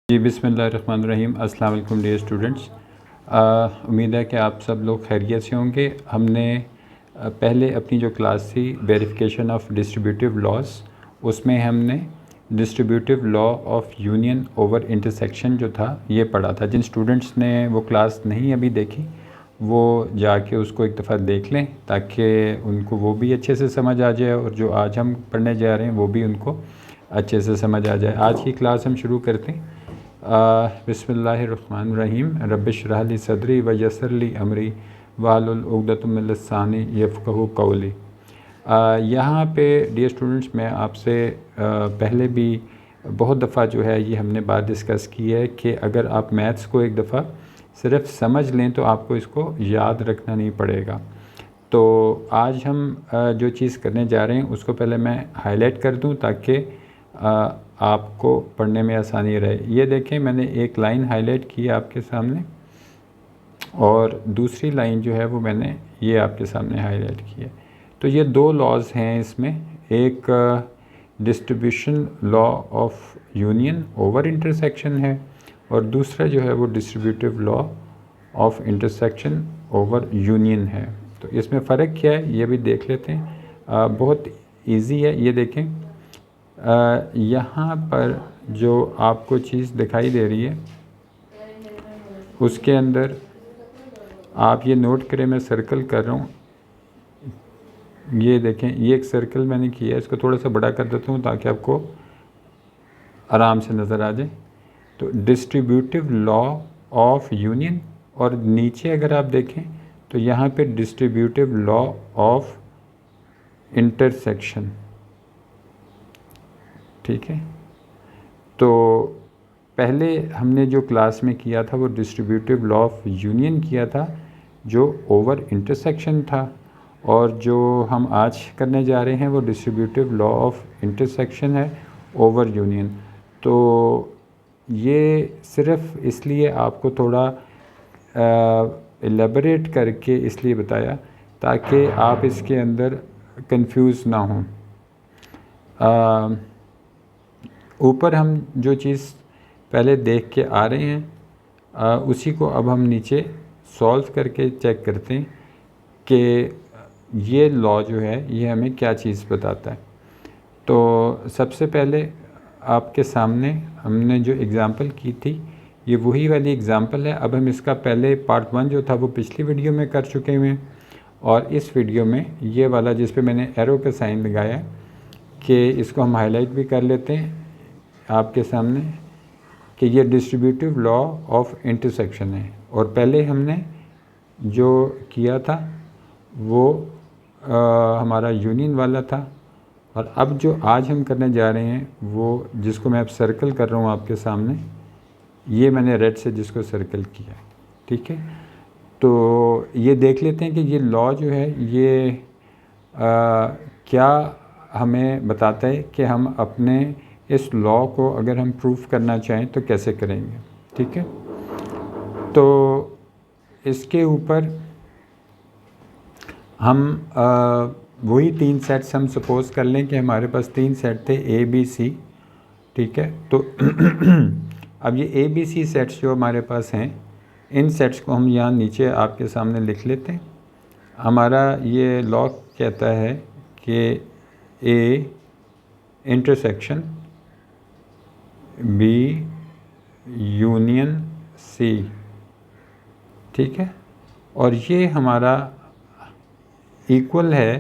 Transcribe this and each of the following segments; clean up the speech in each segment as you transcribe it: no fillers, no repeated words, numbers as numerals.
जी बिस्मिल्लाहिर्रहमानिर्रहीम। अस्सलाम वालेकुम डियर स्टूडेंट्स। उम्मीद है कि आप सब लोग खैरियत से होंगे। हमने पहले अपनी जो क्लास थी वेरिफिकेशन ऑफ डिस्ट्रीब्यूटिव लॉस, उसमें हमने distributive law of union over intersection जो था ये पढ़ा था। जिन स्टूडेंट्स ने वो क्लास नहीं अभी देखी वो जाके उसको एक दफ़ा देख लें ताकि उनको वो भी अच्छे से समझ आ जाए और जो आज हम पढ़ने जा रहे हैं वो भी उनको अच्छे से समझ आ जाए। आज की क्लास हम शुरू करते हैं। बिस्मिल्लाहिर्रहमानिर्रहीम। रब्बिश्रह ली सदरी व यस्सिर ली अमरी वाहलुल उक़दतम मिन लिसानी यफ़क़हू क़ौली। यहाँ पे डियर स्टूडेंट्स मैं आपसे पहले भी बहुत दफ़ा जो है ये हमने बात डिस्कस की है कि अगर आप मैथ्स को एक दफ़ा सिर्फ समझ लें तो आपको इसको याद रखना नहीं पड़ेगा। तो आज हम जो चीज़ करने जा रहे हैं उसको पहले मैं हाईलाइट कर दूं ताकि आपको पढ़ने में आसानी रहे। ये देखें, मैंने एक लाइन हाईलाइट की है आपके सामने और दूसरी लाइन जो है वो मैंने ये आपके सामने हाईलाइट की है। तो ये दो लॉज हैं इसमें, एक distribution law of union over intersection है और दूसरा जो है वो distributive law of intersection over union है। तो इसमें फ़र्क क्या है ये भी देख लेते हैं। बहुत इजी है। ये देखें, यहाँ पर जो आपको चीज़ दिखाई दे रही है उसके अंदर आप ये नोट करें, मैं सर्कल कर रहा हूँ। ये देखें, ये एक सर्कल मैंने किया है, इसको थोड़ा सा बड़ा कर देता हूँ ताकि आपको आराम से नज़र आ जाए। तो डिस्ट्रीब्यूटिव लॉ ऑफ यूनियन और नीचे अगर आप देखें तो यहाँ पे डिस्ट्रीब्यूटिव लॉ ऑफ इंटरसेक्शन। ठीक है, तो पहले हमने जो क्लास में किया था वो डिस्ट्रीब्यूटिव लॉ ऑफ यूनियन किया था जो ओवर इंटरसेक्शन था, और जो हम आज करने जा रहे हैं वो डिस्ट्रीब्यूटिव लॉ ऑफ इंटरसेक्शन है ओवर यूनियन। तो ये सिर्फ इसलिए आपको थोड़ा एलेबरेट करके इसलिए बताया ताकि आप इसके अंदर कंफ्यूज ना हों। ऊपर हम जो चीज़ पहले देख के आ रहे हैं उसी को अब हम नीचे सॉल्व करके चेक करते हैं कि ये लॉ जो है ये हमें क्या चीज़ बताता है। तो सबसे पहले आपके सामने हमने जो एग्ज़ाम्पल की थी ये वही वाली एग्ज़ाम्पल है। अब हम इसका पहले पार्ट 1 जो था वो पिछली वीडियो में कर चुके हुए हैं और इस वीडियो में ये वाला जिस पे मैंने एरो का साइन लगाया कि इसको हम हाईलाइट भी कर लेते हैं आपके सामने कि ये डिस्ट्रीब्यूटिव लॉ ऑफ इंटरसेक्शन है। और पहले हमने जो किया था वो हमारा यूनियन वाला था, और अब जो आज हम करने जा रहे हैं वो जिसको मैं अब सर्कल कर रहा हूँ आपके सामने, ये मैंने रेड से जिसको सर्कल किया है। ठीक है, तो ये देख लेते हैं कि ये लॉ जो है ये क्या हमें बताता है कि हम अपने इस लॉ को अगर हम प्रूफ करना चाहें तो कैसे करेंगे। ठीक है, तो इसके ऊपर हम वही 3 सेट्स हम सपोज़ कर लें कि हमारे पास 3 सेट थे ए बी सी। ठीक है, तो अब ये ए बी सी सेट्स जो हमारे पास हैं इन सेट्स को हम यहाँ नीचे आपके सामने लिख लेते हैं। हमारा ये लॉ कहता है कि A intersection B union C. ठीक है, और ये हमारा इक्वल है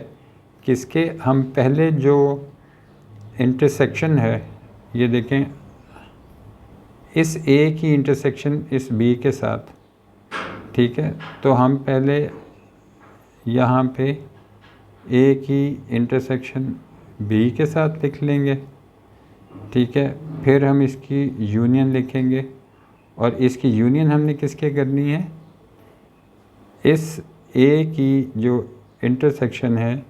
किसके, हम पहले जो इंटरसेक्शन है ये देखें इस ए की इंटरसेक्शन इस बी के साथ। ठीक है, तो हम पहले यहाँ पे ए की इंटरसेक्शन बी के साथ लिख लेंगे। ठीक है, फिर हम इसकी यूनियन लिखेंगे और इसकी यूनियन हमने किसके करनी है, इस ए की जो इंटरसेक्शन है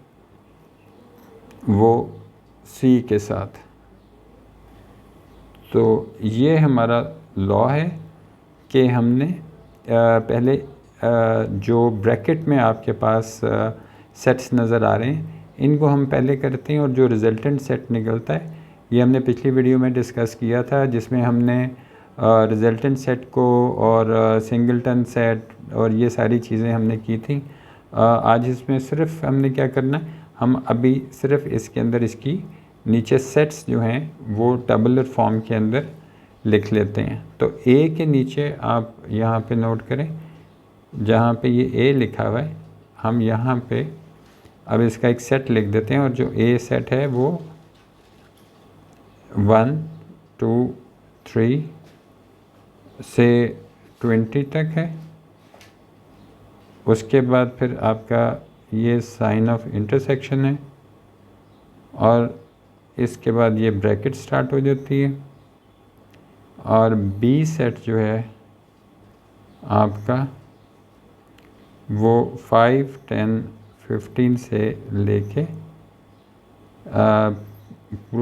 वो सी के साथ। तो ये हमारा लॉ है कि हमने पहले जो ब्रैकेट में आपके पास सेट्स नज़र आ रहे हैं इनको हम पहले करते हैं और जो रिज़ल्टेंट सेट निकलता है ये हमने पिछली वीडियो में डिस्कस किया था जिसमें हमने रिजल्टेंट सेट को और सिंगलटन सेट और ये सारी चीज़ें हमने की थी। आज इसमें सिर्फ हमने क्या करना है, हम अभी सिर्फ इसके अंदर इसकी नीचे सेट्स जो हैं वो टेबुलर फॉर्म के अंदर लिख लेते हैं। तो ए के नीचे आप यहाँ पे नोट करें, जहाँ पे ये ए लिखा हुआ है हम यहाँ पे अब इसका एक सेट लिख देते हैं, और जो ए सेट है वो 1 2 3 से 20 तक है। उसके बाद फिर आपका ये साइन ऑफ इंटरसेक्शन है, और इसके बाद ये ब्रैकेट स्टार्ट हो जाती है, और बी सेट जो है आपका वो 5 10 15 से लेके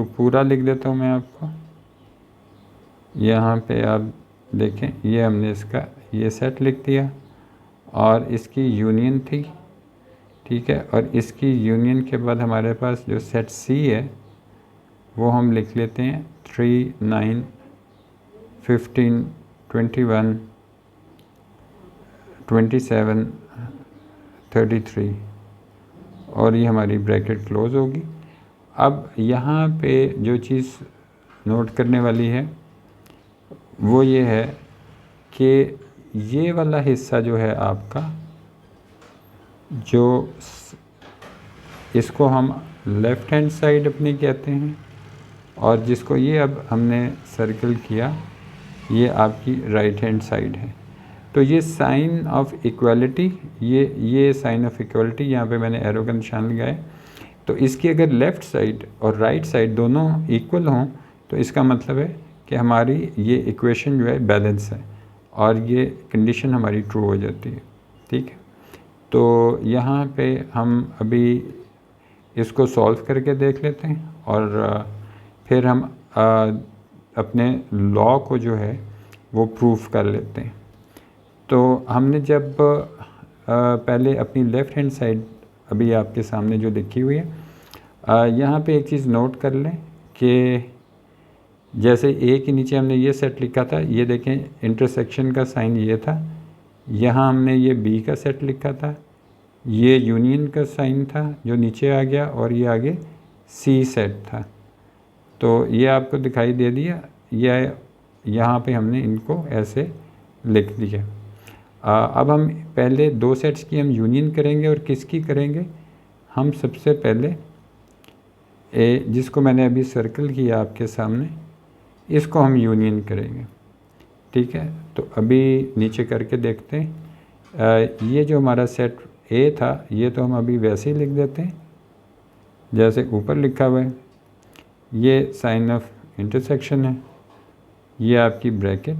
पूरा लिख देता हूँ मैं आपको। यहाँ पे आप देखें, ये हमने इसका ये सेट लिख दिया, और इसकी यूनियन थी, ठीक है। और इसकी यूनियन के बाद हमारे पास जो सेट सी है वो हम लिख लेते हैं 3 9 15 21 27 33, और ये हमारी ब्रैकेट क्लोज होगी। अब यहाँ पे जो चीज़ नोट करने वाली है वो ये है कि ये वाला हिस्सा जो है आपका, जो इसको हम लेफ़्ट हैंड साइड अपनी कहते हैं, और जिसको ये अब हमने सर्कल किया ये आपकी राइट हैंड साइड है। तो ये साइन ऑफ इक्वालिटी, ये साइन ऑफ इक्वालिटी यहाँ पे मैंने एरो का निशान लगाया। तो इसकी अगर लेफ़्ट साइड और राइट साइड दोनों इक्वल हों तो इसका मतलब है कि हमारी ये इक्वेशन जो है बैलेंस है, और ये कंडीशन हमारी ट्रू हो जाती है, ठीक है। तो यहाँ पे हम अभी इसको सॉल्व करके देख लेते हैं, और फिर हम अपने लॉ को जो है वो प्रूफ कर लेते हैं। तो हमने जब पहले अपनी लेफ़्ट हैंड साइड अभी आपके सामने जो लिखी हुई है, यहाँ पे एक चीज़ नोट कर लें कि जैसे ए के नीचे हमने ये सेट लिखा था, ये देखें इंटरसेक्शन का साइन ये था, यहाँ हमने ये बी का सेट लिखा था, ये यूनियन का साइन था जो नीचे आ गया, और ये आगे सी सेट था। तो ये आपको दिखाई दे दिया, या यहाँ पे हमने इनको ऐसे लिख दिया। अब हम पहले दो सेट्स की हम यूनियन करेंगे, और किसकी करेंगे, हम सबसे पहले जिसको मैंने अभी सर्कल किया आपके सामने, इसको हम यूनियन करेंगे, ठीक है। तो अभी नीचे करके देखते हैं। ये जो हमारा सेट ए था ये तो हम अभी वैसे ही लिख देते हैं जैसे ऊपर लिखा हुआ है। ये साइन ऑफ इंटरसेक्शन है, ये आपकी ब्रैकेट।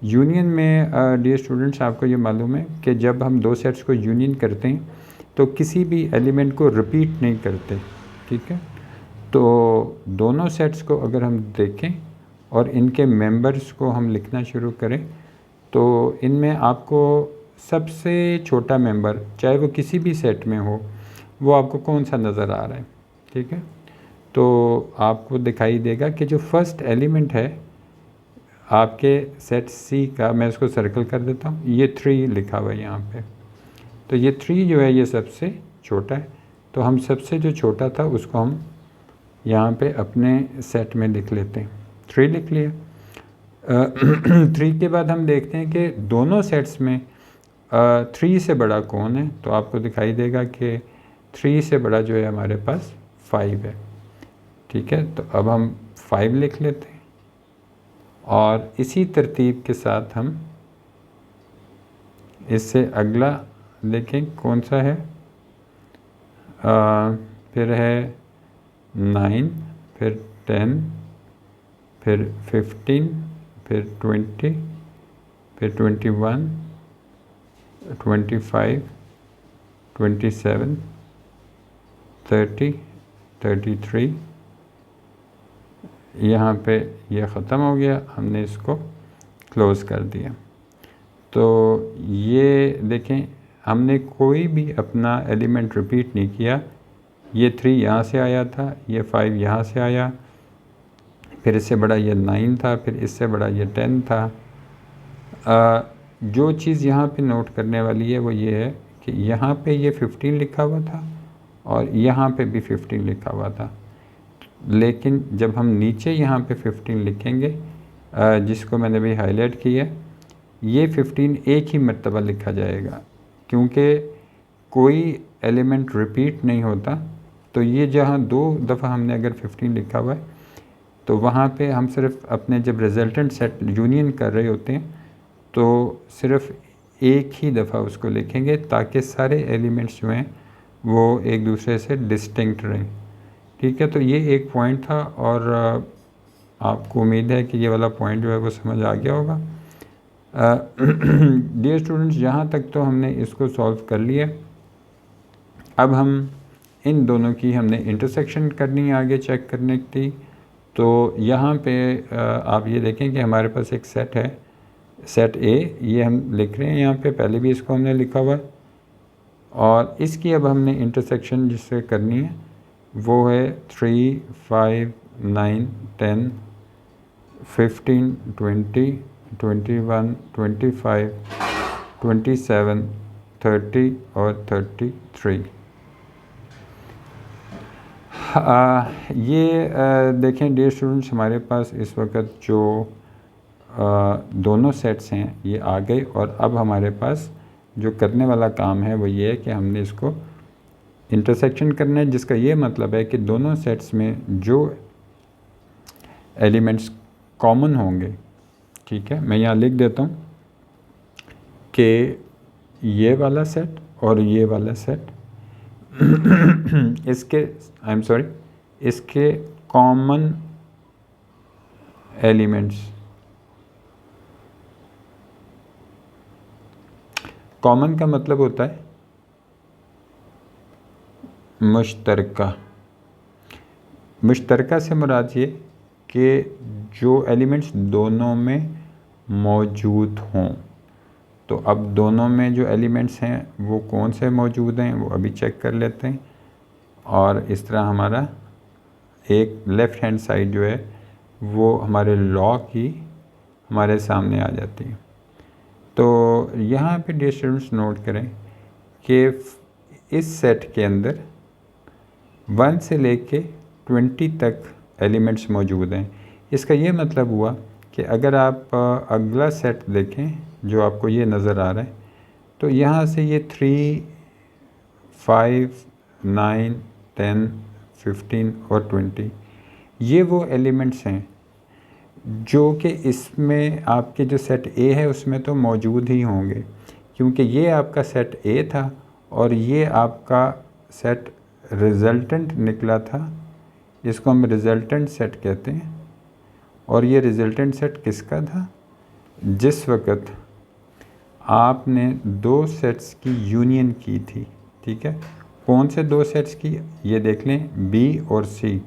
यूनियन में डियर स्टूडेंट्स आपको ये मालूम है कि जब हम दो सेट्स को यूनियन करते हैं तो किसी भी एलिमेंट को रिपीट नहीं करते, ठीक है। तो दोनों सेट्स को अगर हम देखें और इनके मेंबर्स को हम लिखना शुरू करें तो इनमें आपको सबसे छोटा मेंबर, चाहे वो किसी भी सेट में हो, वो आपको कौन सा नज़र आ रहा है, ठीक है। तो आपको दिखाई देगा कि जो फर्स्ट एलिमेंट है आपके सेट सी का, मैं इसको सर्कल कर देता हूँ, ये 3 लिखा हुआ है यहाँ पे। तो ये 3 जो है ये सबसे छोटा है, तो हम सबसे जो छोटा था उसको हम यहाँ पे अपने सेट में लिख लेते हैं। 3 लिख लिया। 3 के बाद हम देखते हैं कि दोनों सेट्स में 3 से बड़ा कौन है, तो आपको दिखाई देगा कि 3 से बड़ा जो है हमारे पास 5 है, ठीक है। तो अब हम 5 लिख लेते हैं, और इसी तरतीब के साथ हम इससे अगला देखें कौन सा है। फिर है 9, फिर 10, फिर 15, फिर 20, फिर 21, 25, 27, 30, 33। यहाँ पे ये ख़त्म हो गया, हमने इसको क्लोज़ कर दिया। तो ये देखें हमने कोई भी अपना एलिमेंट रिपीट नहीं किया। ये 3 यहाँ से आया था, ये 5 यहाँ से आया, फिर इससे बड़ा ये 9 था, फिर इससे बड़ा ये 10 था। जो चीज़ यहाँ पे नोट करने वाली है वो ये है कि यहाँ पे ये 15 लिखा हुआ था और यहाँ पे भी 15 लिखा हुआ था, लेकिन जब हम नीचे यहाँ पे 15 लिखेंगे, जिसको मैंने भी हाईलाइट किया, ये 15 एक ही मर्तबा लिखा जाएगा, क्योंकि कोई एलिमेंट रिपीट नहीं होता। तो ये जहाँ 2 दफ़ा हमने अगर 15 लिखा हुआ है, तो वहाँ पे हम सिर्फ अपने जब रिजल्टेंट सेट यूनियन कर रहे होते हैं तो सिर्फ एक ही दफ़ा उसको लिखेंगे, ताकि सारे एलिमेंट्स जो हैं वो एक दूसरे से डिस्टिंक्ट रहें। ठीक है, तो ये एक पॉइंट था और आपको उम्मीद है कि ये वाला पॉइंट जो है वो समझ आ गया होगा। डियर स्टूडेंट्स, यहाँ तक तो हमने इसको सॉल्व कर लिया। अब हम इन दोनों की हमने इंटरसेक्शन करनी है आगे चेक करने की। तो यहाँ पे आप ये देखें कि हमारे पास एक सेट है, सेट ए, ये हम लिख रहे हैं यहाँ पे, पहले भी इसको हमने लिखा हुआ है, और इसकी अब हमने इंटरसेक्शन जिससे करनी है वो है 3, 5, 9, 10, 15, 20, 21, 25, 27, 30 और 33। ये देखें डियर स्टूडेंट्स, हमारे पास इस वक्त जो दोनों सेट्स हैं ये आ गए, और अब हमारे पास जो करने वाला काम है वो ये है कि हमने इसको इंटरसेक्शन करना है, जिसका ये मतलब है कि दोनों सेट्स में जो एलिमेंट्स कॉमन होंगे, ठीक है, मैं यहाँ लिख देता हूँ कि ये वाला सेट और ये वाला सेट इसके कॉमन एलिमेंट्स, कॉमन का मतलब होता है मुश्तरका। मुश्तरका से मुराद ये कि जो एलिमेंट्स दोनों में मौजूद हों। तो अब दोनों में जो एलिमेंट्स हैं वो कौन से मौजूद हैं वो अभी चेक कर लेते हैं, और इस तरह हमारा एक लेफ़्ट हैंड साइड जो है वो हमारे लॉ की हमारे सामने आ जाती है। तो यहाँ पे डियर स्टूडेंट्स नोट करें कि इस सेट के अंदर 1 से लेके 20 तक एलिमेंट्स मौजूद हैं। इसका ये मतलब हुआ कि अगर आप अगला सेट देखें जो आपको ये नज़र आ रहा है, तो यहाँ से ये 3, 5, 9, 10, 15 और 20 ये वो एलिमेंट्स हैं जो कि इसमें आपके जो सेट ए है उसमें तो मौजूद ही होंगे, क्योंकि ये आपका सेट ए था और ये आपका सेट रिज़ल्टेंट निकला था, इसको हम रिज़ल्टेंट सेट कहते हैं। और ये रिज़ल्टेंट सेट किसका था? जिस वक्त आपने 2 सेट्स की यूनियन की थी। ठीक है, कौन से 2 सेट्स की? ये देख लें, बी और सी।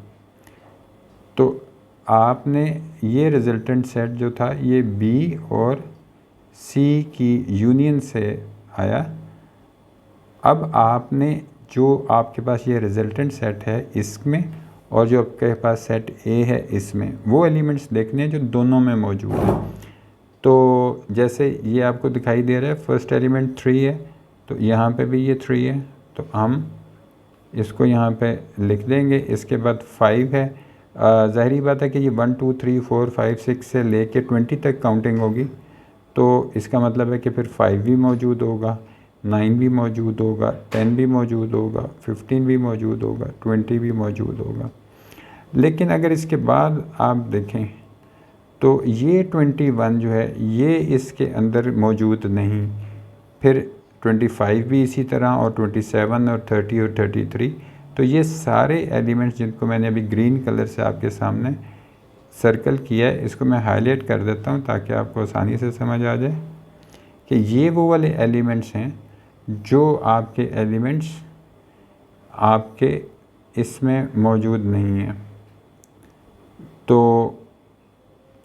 तो आपने ये रिज़ल्टेंट सेट जो था ये बी और सी की यूनियन से आया। अब आपने जो आपके पास ये रिज़ल्टेंट सेट है इसमें और जो आपके पास सेट ए है इसमें वो एलिमेंट्स देखने हैं जो दोनों में मौजूद हैं। तो जैसे ये आपको दिखाई दे रहा है, फर्स्ट एलिमेंट 3 है, तो यहाँ पे भी ये 3 है, तो हम इसको यहाँ पे लिख देंगे। इसके बाद 5 है, ज़ाहिरी बात है कि ये 1, 2, 3, 4, 5, 6 से लेके 20 तक काउंटिंग होगी, तो इसका मतलब है कि फिर 5 भी मौजूद होगा, 9 भी मौजूद होगा, 10 भी मौजूद होगा, 15 भी मौजूद होगा, 20 भी मौजूद होगा। लेकिन अगर इसके बाद आप देखें तो ये 21 जो है ये इसके अंदर मौजूद नहीं, फिर 25 भी इसी तरह, और 27 और 30 और 33। तो ये सारे एलिमेंट्स जिनको मैंने अभी ग्रीन कलर से आपके सामने सर्कल किया है, इसको मैं हाईलाइट कर देता हूँ ताकि आपको आसानी से समझ आ जाए कि ये वो वाले एलिमेंट्स हैं जो आपके एलिमेंट्स आपके इसमें मौजूद नहीं हैं। तो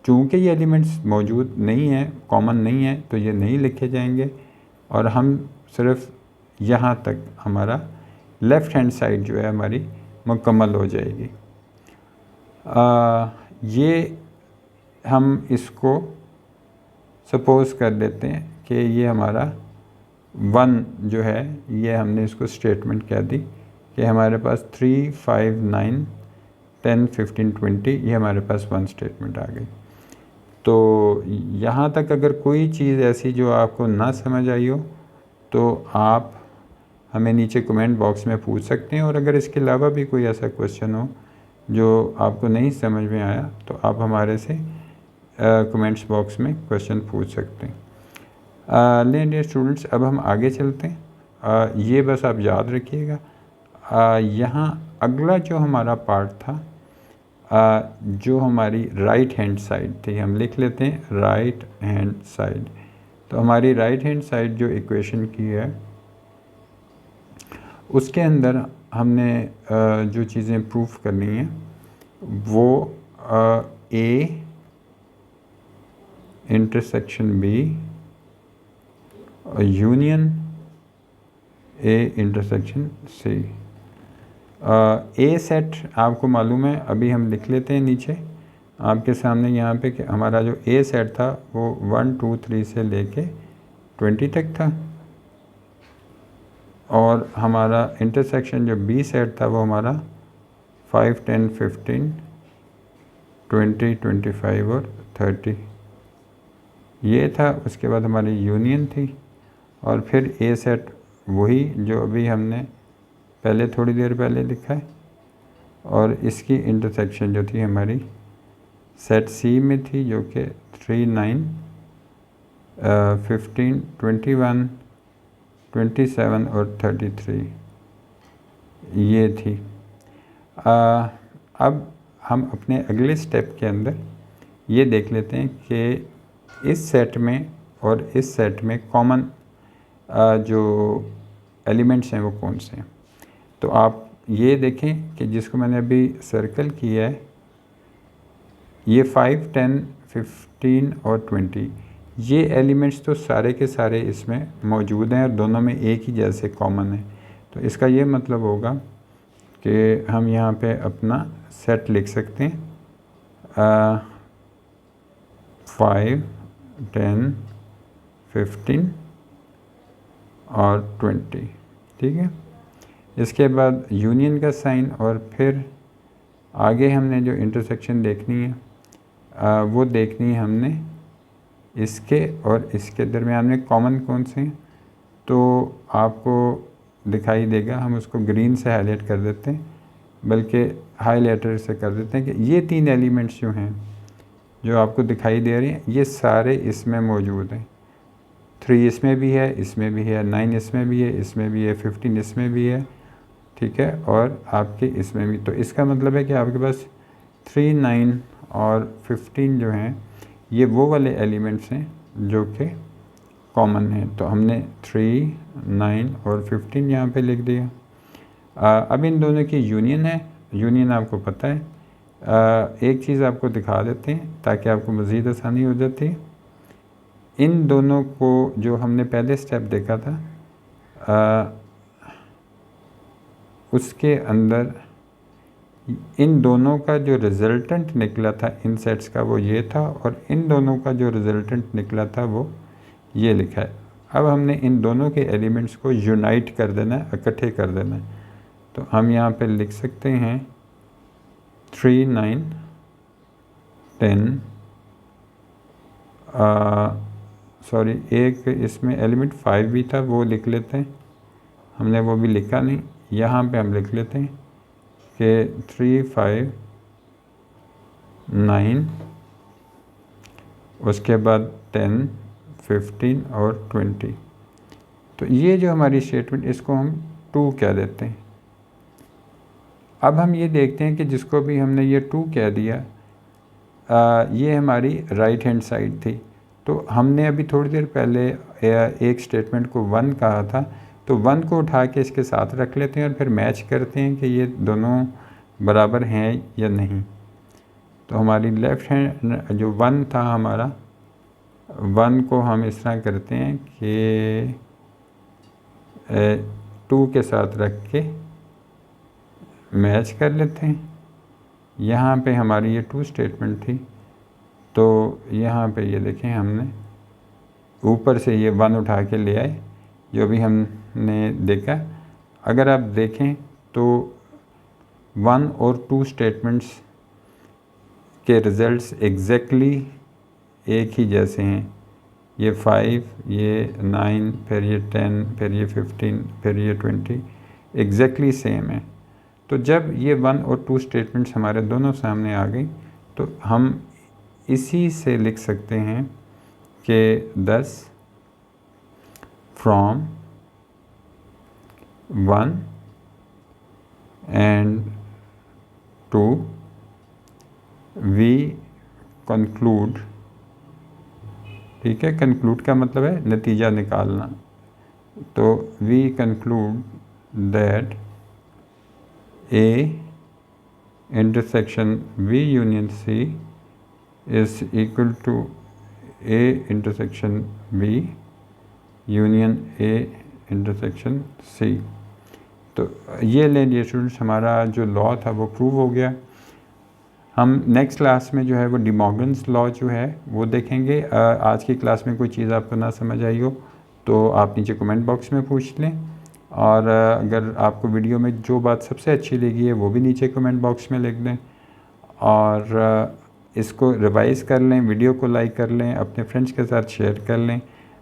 चूँकि ये एलिमेंट्स मौजूद नहीं हैं, कॉमन नहीं है, तो ये नहीं लिखे जाएंगे और हम सिर्फ यहाँ तक हमारा लेफ़्ट हैंड साइड जो है हमारी मुकम्मल हो जाएगी। ये हम इसको सपोज़ कर देते हैं कि ये हमारा 1 जो है, ये हमने इसको स्टेटमेंट कह दी कि हमारे पास 3, 5, 9, 10, 15, 20 ये हमारे पास 1 स्टेटमेंट आ गई। तो यहाँ तक अगर कोई चीज़ ऐसी जो आपको ना समझ आई हो तो आप हमें नीचे कमेंट बॉक्स में पूछ सकते हैं, और अगर इसके अलावा भी कोई ऐसा क्वेश्चन हो जो आपको नहीं समझ में आया तो आप हमारे से कमेंट्स बॉक्स में क्वेश्चन पूछ सकते हैं। लेकिन डियर स्टूडेंट्स, अब हम आगे चलते हैं। ये बस आप याद रखिएगा। यहाँ अगला जो हमारा पार्ट था, जो हमारी राइट हैंड साइड थी, हम लिख लेते हैं राइट हैंड साइड। तो हमारी राइट हैंड साइड जो इक्वेशन की है उसके अंदर हमने जो चीज़ें प्रूफ करनी है वो A intersection B union A intersection C. A set आपको मालूम है, अभी हम लिख लेते हैं नीचे आपके सामने यहाँ पे कि हमारा जो ए सेट था वो 1, 2, 3 से लेके 20 तक था, और हमारा इंटरसेक्शन जो बी सेट था वो हमारा 5, 10, 15, 20, 25 और 30 ये था। उसके बाद हमारी यूनियन थी, और फिर ए सेट वही जो अभी हमने पहले थोड़ी देर पहले लिखा है, और इसकी इंटरसेक्शन जो थी हमारी सेट सी में थी जो कि 3, 9, 15, 21, 27 और 33 ये थी। अब हम अपने अगले स्टेप के अंदर ये देख लेते हैं कि इस सेट में और इस सेट में कॉमन जो एलिमेंट्स हैं वो कौन से हैं। तो आप ये देखें कि जिसको मैंने अभी सर्कल किया है, ये 5, 10, 15 और 20 ये एलिमेंट्स तो सारे के सारे इसमें मौजूद हैं और दोनों में एक ही जैसे कॉमन है। तो इसका ये मतलब होगा कि हम यहाँ पे अपना सेट लिख सकते हैं 5, 10, 15 और 20, ठीक है। इसके बाद यूनियन का साइन, और फिर आगे हमने जो इंटरसेक्शन देखनी है वो देखनी है हमने इसके और इसके दरमियान में कॉमन कौन से हैं। तो आपको दिखाई देगा, हम उसको ग्रीन से हाईलाइट कर देते हैं, बल्कि हाईलाइटर से कर देते हैं कि ये 3 एलिमेंट्स जो हैं जो आपको दिखाई दे रहे हैं ये सारे इसमें मौजूद हैं। 3 इसमें भी है, इसमें भी है, 9 इसमें भी है, इसमें भी है, 15 इसमें भी है, ठीक है, और आपके इसमें भी। तो इसका मतलब है कि आपके पास 3, 9 और 15 जो हैं ये वो वाले एलिमेंट्स हैं जो कि कॉमन हैं। तो हमने 3, 9 और 15 यहाँ पे लिख दिया। अब इन दोनों की यूनियन है, यूनियन आपको पता है। एक चीज़ आपको दिखा देते हैं ताकि आपको मज़ीद आसानी हो जाती है। इन दोनों को जो हमने पहले स्टेप देखा था उसके अंदर इन दोनों का जो रिज़ल्टेंट निकला था इन सेट्स का वो ये था, और इन दोनों का जो रिज़ल्टेंट निकला था वो ये लिखा है। अब हमने इन दोनों के एलिमेंट्स को यूनाइट कर देना है, इकट्ठे कर देना है। तो हम यहाँ पे लिख सकते हैं 3, 9, 10 सॉरी एक इसमें एलिमेंट 5 भी था वो लिख लेते हैं, हमने वो भी लिखा नहीं। यहाँ पे हम लिख लेते हैं कि 3, 5, 9 उसके बाद 10, 15 और 20। तो ये जो हमारी स्टेटमेंट इसको हम 2 कह देते हैं। अब हम ये देखते हैं कि जिसको भी हमने ये 2 कह दिया ये हमारी राइट हैंड साइड थी। तो हमने अभी थोड़ी देर पहले एक स्टेटमेंट को 1 कहा था, तो 1 को उठा के इसके साथ रख लेते हैं और फिर मैच करते हैं कि ये दोनों बराबर हैं या नहीं। तो हमारी लेफ़्ट हैंड जो 1 था हमारा 1 को हम इस तरह करते हैं कि 2 के साथ रख के मैच कर लेते हैं, यहाँ पे हमारी ये टू स्टेटमेंट थी, तो यहाँ पे ये देखें हमने ऊपर से ये 1 उठा के ले आए जो भी हमने देखा। अगर आप देखें तो 1 और 2 स्टेटमेंट्स के रिज़ल्ट्स एग्जैक्टली एक ही जैसे हैं। ये 5, ये 9, फिर ये 10, फिर ये 15, फिर ये 20 एग्जैक्टली सेम है। तो जब ये 1 और 2 स्टेटमेंट्स हमारे दोनों सामने आ गई तो हम इसी से लिख सकते हैं कि 10 फ्रॉम 1 एंड 2 वी कंक्लूड। ठीक है, कंक्लूड का मतलब है नतीजा निकालना। तो we conclude that A intersection B union C is equal to A intersection B union A intersection C। तो ये ले लिए स्टूडेंट्स, हमारा जो लॉ था वो प्रूव हो गया। हम नेक्स्ट क्लास में जो है वो डिमॉर्गन्स लॉ जो है वो देखेंगे। आज की क्लास में कोई चीज़ आपको ना समझ आई हो तो आप नीचे कमेंट बॉक्स में पूछ लें, और अगर आपको वीडियो में जो बात सबसे अच्छी लगी है वो भी नीचे कमेंट बॉक्स में लिख दें, और इसको रिवाइज़ कर लें, वीडियो को लाइक कर लें, अपने फ्रेंड्स के साथ शेयर कर लें।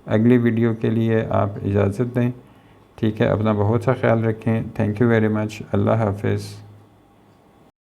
अगली वीडियो के लिए आप इजाज़त दें। ठीक है, अपना बहुत सा ख्याल रखें। Thank you very much. अल्लाह हाफिज़।